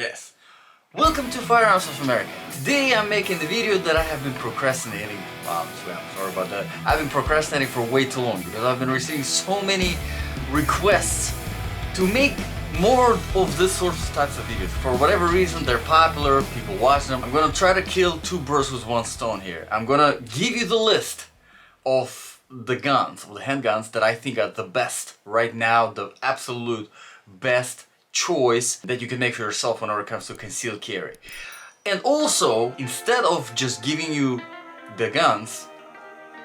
Yes. Welcome to Firearms of America. Today I'm making the video that I have been procrastinating. I'm sorry about that. I've been procrastinating for way too long because I've been receiving so many requests to make more of this sort of types of videos. For whatever reason, they're popular, people watch them. I'm gonna try to kill two birds with one stone here. I'm gonna give you the list of the guns, of the handguns that I think are the best right now, the absolute best choice that you can make for yourself whenever it comes to concealed carry. And also, instead of just giving you the guns,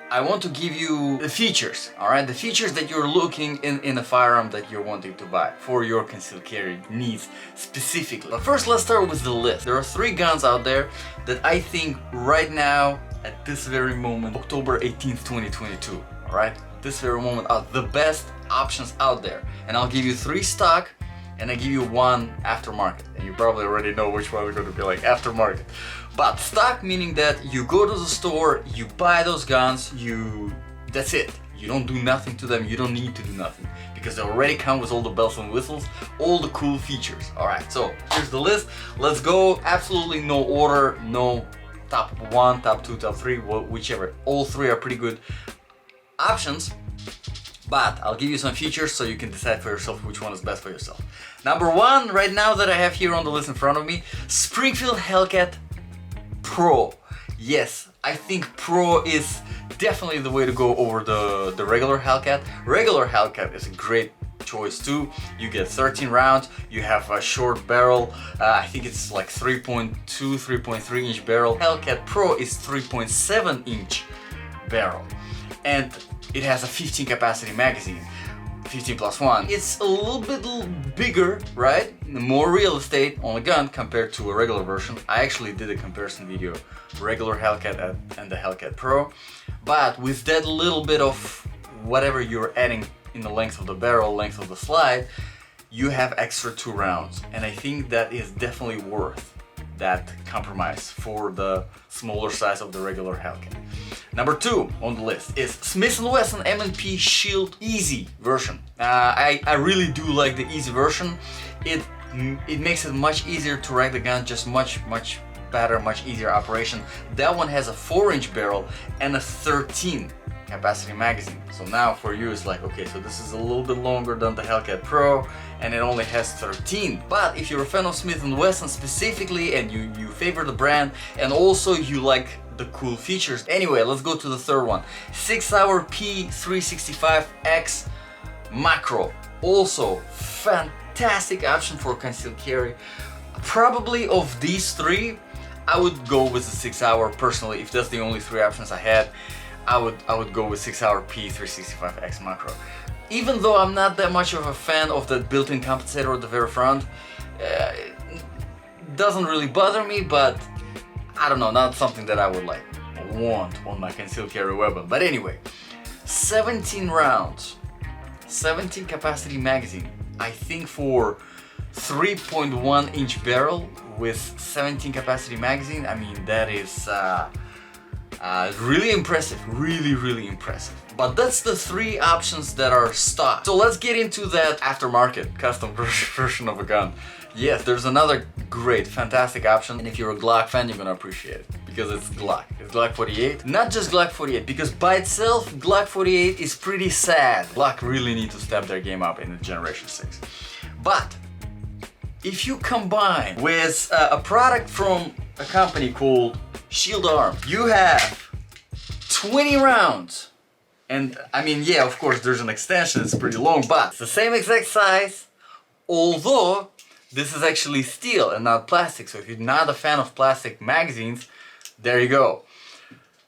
I want to give you the features, alright? The features that you're looking in a firearm that you're wanting to buy for your concealed carry needs specifically. But first, let's start with the list. There are 3 guns out there that I think right now, at this very moment, October 18th, 2022, alright? This very moment are the best options out there. And I'll give you 3 stock, and I give you 1 aftermarket, and you probably already know which one is going to be like aftermarket. But stock meaning that you go to the store, you buy those guns, that's it. You don't do nothing to them, you don't need to do nothing because they already come with all the bells and whistles, all the cool features. Alright, so here's the list. Let's go. Absolutely no order, no top 1, top 2, top 3, whichever. All 3 are pretty good options. But I'll give you some features so you can decide for yourself which one is best for yourself. Number 1 right now that I have here on the list in front of me, Springfield Hellcat Pro. Yes, I think Pro is definitely the way to go over the regular Hellcat. Regular Hellcat is a great choice too. You get 13 rounds, you have a short barrel, I think it's like 3.2, 3.3 inch barrel. Hellcat Pro is 3.7 inch barrel. And it has a 15 capacity magazine, 15 plus 1. It's a little bit bigger, right? More real estate on the gun compared to a regular version. I actually did a comparison video, regular Hellcat and the Hellcat Pro. But with that little bit of whatever you're adding in the length of the barrel, length of the slide, you have extra 2 rounds. And I think that is definitely worth that compromise for the smaller size of the regular Hellcat. Number 2 on the list is Smith & Wesson M&P Shield Easy version. I really do like the Easy version. It makes it much easier to rack the gun, just much better, much easier operation. That one has a 4-inch barrel and a 13 capacity magazine. So now for you it's like, okay, so this is a little bit longer than the Hellcat Pro and it only has 13. But if you're a fan of Smith & Wesson specifically and you favor the brand and also you like the cool features. Anyway, let's go to the third one. Sauer P365X Macro. Also fantastic option for concealed carry. Probably of these 3, I would go with the Sauer personally. If that's the only 3 options I had, I would go with Sauer P365X Macro. Even though I'm not that much of a fan of that built-in compensator at the very front, it doesn't really bother me, but I don't know, not something that I would like want on my concealed carry weapon. But anyway, 17 rounds, 17 capacity magazine. I think for 3.1 inch barrel with 17 capacity magazine, I mean that is really impressive, really impressive. But that's the 3 options that are stock. So let's get into that aftermarket custom version of a gun. Yes, there's another great, fantastic option, and if you're a Glock fan, you're gonna appreciate it because it's Glock. It's Glock 48. Not just Glock 48, because by itself, Glock 48 is pretty sad. Glock really need to step their game up in the Generation 6. But if you combine with a product from a company called ShieldArm, you have 20 rounds. And I mean, yeah, of course, there's an extension, it's pretty long, but it's the same exact size, although this is actually steel and not plastic. So if you're not a fan of plastic magazines, there you go.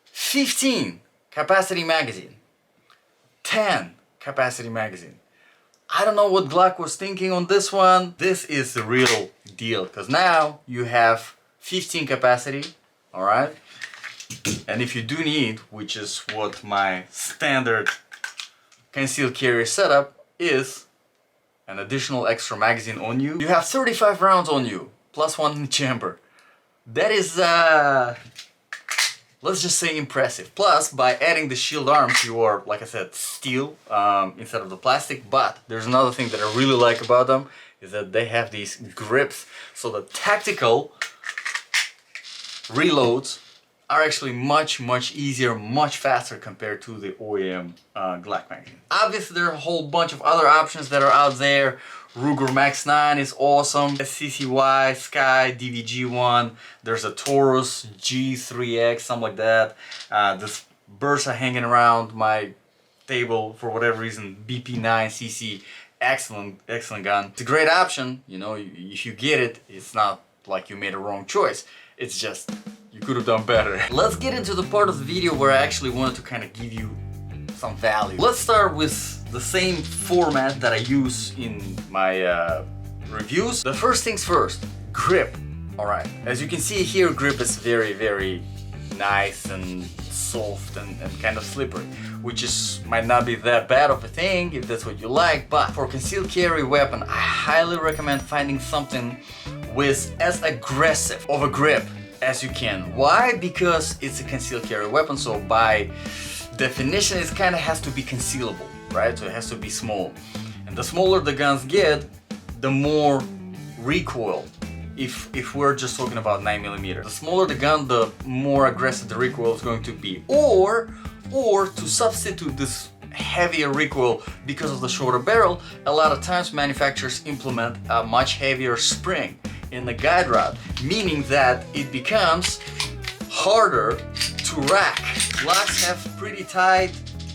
15 capacity magazine, 10 capacity magazine. I don't know what Glock was thinking on this one. This is the real deal, because now you have 15 capacity, all right? And if you do need, which is what my standard concealed carry setup is, an additional extra magazine on you, you have 35 rounds on you, plus 1 in the chamber. That is, let's just say impressive. Plus, by adding the shield arms, you are, like I said, steel instead of the plastic. But there's another thing that I really like about them. is that they have these grips, so the tactical reloads are actually much easier, much faster compared to the OEM Glock magazine. Obviously there are a whole bunch of other options that are out there. Ruger Max 9 is awesome. CCY, Sky, DVG1. There's a Taurus G3X, something like that. This Bursa hanging around my table for whatever reason, BP9cc, excellent gun. It's a great option, you know, if you get it, it's not like you made a wrong choice. It's just, you could have done better. Let's get into the part of the video where I actually wanted to kind of give you some value. Let's start with the same format that I use in my reviews. The first things first, grip. Alright, as you can see here, grip is very nice and soft and kind of slippery, which might not be that bad of a thing if that's what you like, but for concealed carry weapon, I highly recommend finding something with as aggressive of a grip as you can. Why? Because it's a concealed carry weapon, so by definition it kind of has to be concealable, right? So it has to be small, and the smaller the guns get, the more recoil. If we're just talking about 9mm, the smaller the gun, the more aggressive the recoil is going to be. Or to substitute this heavier recoil because of the shorter barrel, a lot of times manufacturers implement a much heavier spring in the guide rod, meaning that it becomes harder to rack. Glocks have pretty tight,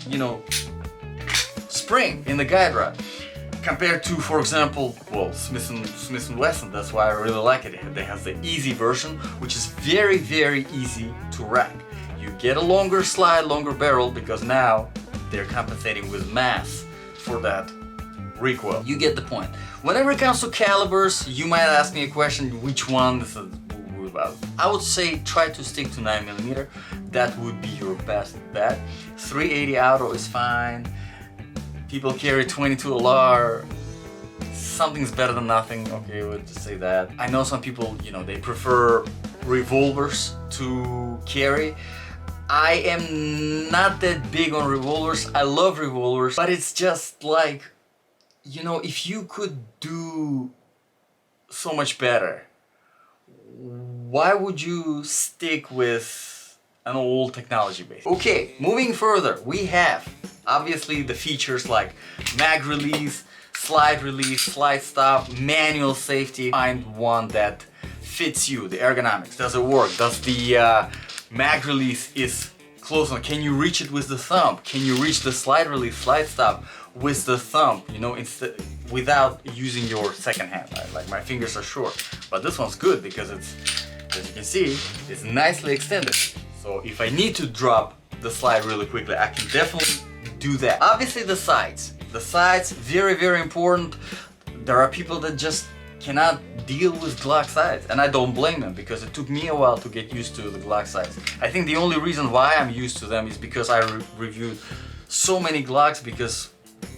you know, spring in the guide rod, compared to, for example, well, Smith & Wesson. That's why I really like it. It has the easy version, which is very easy to rack. You get a longer slide, longer barrel, because now they're compensating with mass for that recoil. You get the point. Whenever it comes to calibers, you might ask me a question, which one is about? I would say try to stick to 9mm. That would be your best bet. 380 auto is fine. People carry 22 LR. Something's better than nothing. Okay, we'll just say that. I know some people, you know, they prefer revolvers to carry. I am not that big on revolvers. I love revolvers, but it's just like, you know, if you could do so much better, why would you stick with an old technology base? Okay, moving further, we have obviously the features like mag release, slide stop, manual safety. Find one that fits you, the ergonomics. Does it work? Does the mag release is close on? Can you reach it with the thumb? Can you reach the slide release, slide stop with the thumb, you know, without using your second hand? Like my fingers are short, but this one's good because it's, as you can see, it's nicely extended. So if I need to drop the slide really quickly, I can definitely do that. Obviously the sights, very important. There are people that just cannot deal with Glock sights, and I don't blame them, because it took me a while to get used to the Glock sights. I think the only reason why I'm used to them is because I reviewed so many Glocks, because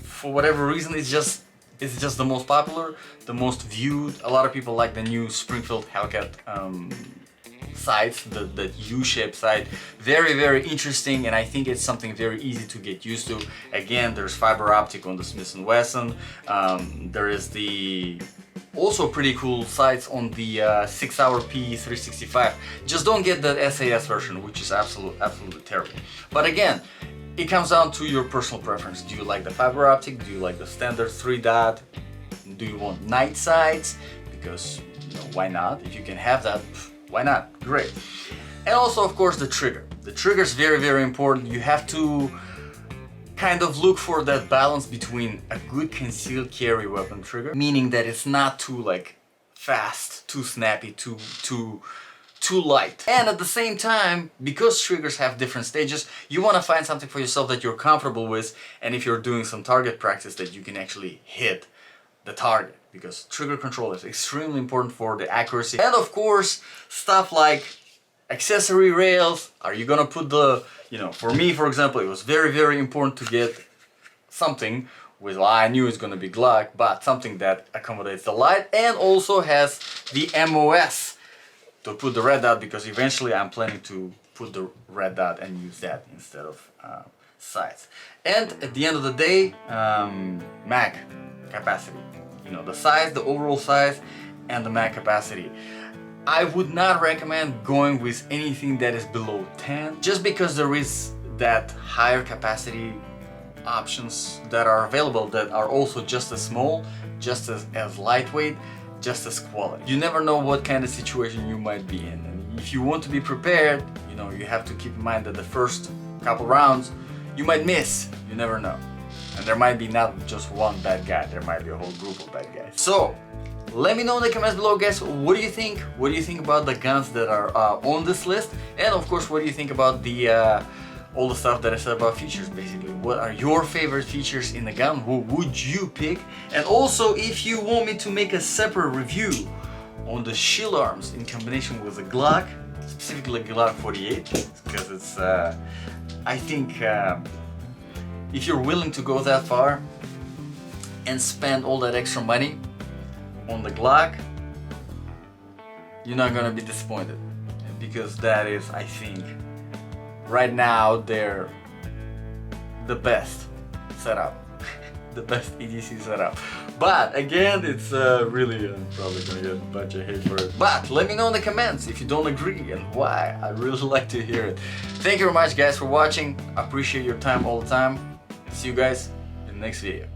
for whatever reason it's just the most popular, the most viewed. A lot of people like the new Springfield Hellcat sights, the U-shaped sight. Very interesting, and I think it's something very easy to get used to. Again, there's fiber optic on the Smith & Wesson. There is the also pretty cool sights on the 6 Sauer P365. Just don't get the SAS version, which is absolutely terrible. But again, it comes down to your personal preference. Do you like the fiber optic? Do you like the standard 3-dot? Do you want night sights? Because, you know, why not? If you can have that, why not? Great. And also, of course, the trigger. The trigger is very important. You have to kind of look for that balance between a good concealed carry weapon trigger, meaning that it's not too like fast, too snappy, too light. And at the same time, because triggers have different stages, you want to find something for yourself that you're comfortable with, and if you're doing some target practice, that you can actually hit the target, because trigger control is extremely important for the accuracy. And of course, stuff like accessory rails. Are you gonna put the, you know, for me, for example, it was very important to get something with, well, I knew it's gonna be Glock, but something that accommodates the light and also has the MOS to put the red dot, because eventually I'm planning to put the red dot and use that instead of sights. And at the end of the day, mag capacity. you know, the size, the overall size, and the mag capacity. I would not recommend going with anything that is below 10, just because there is that higher capacity options that are available that are also just as small, just as lightweight, just as quality. You never know what kind of situation you might be in, and if you want to be prepared, you know, you have to keep in mind that the first couple rounds you might miss, you never know. And there might be not just one bad guy, there might be a whole group of bad guys. So let me know in the comments below, guys, what do you think? What do you think about the guns that are on this list? And of course, what do you think about the all the stuff that I said about features, basically? What are your favorite features in the gun? Who would you pick? And also, if you want me to make a separate review on the ShieldArms in combination with the Glock, specifically Glock 48, because it's, I think, if you're willing to go that far and spend all that extra money on the Glock, you're not gonna be disappointed, because that is, I think, right now they're the best setup, the best EDC setup. But again, it's really probably gonna get a bunch of hate for it. But let me know in the comments if you don't agree and why. I really like to hear it. Thank you very much, guys, for watching. I appreciate your time all the time. See you guys in the next video.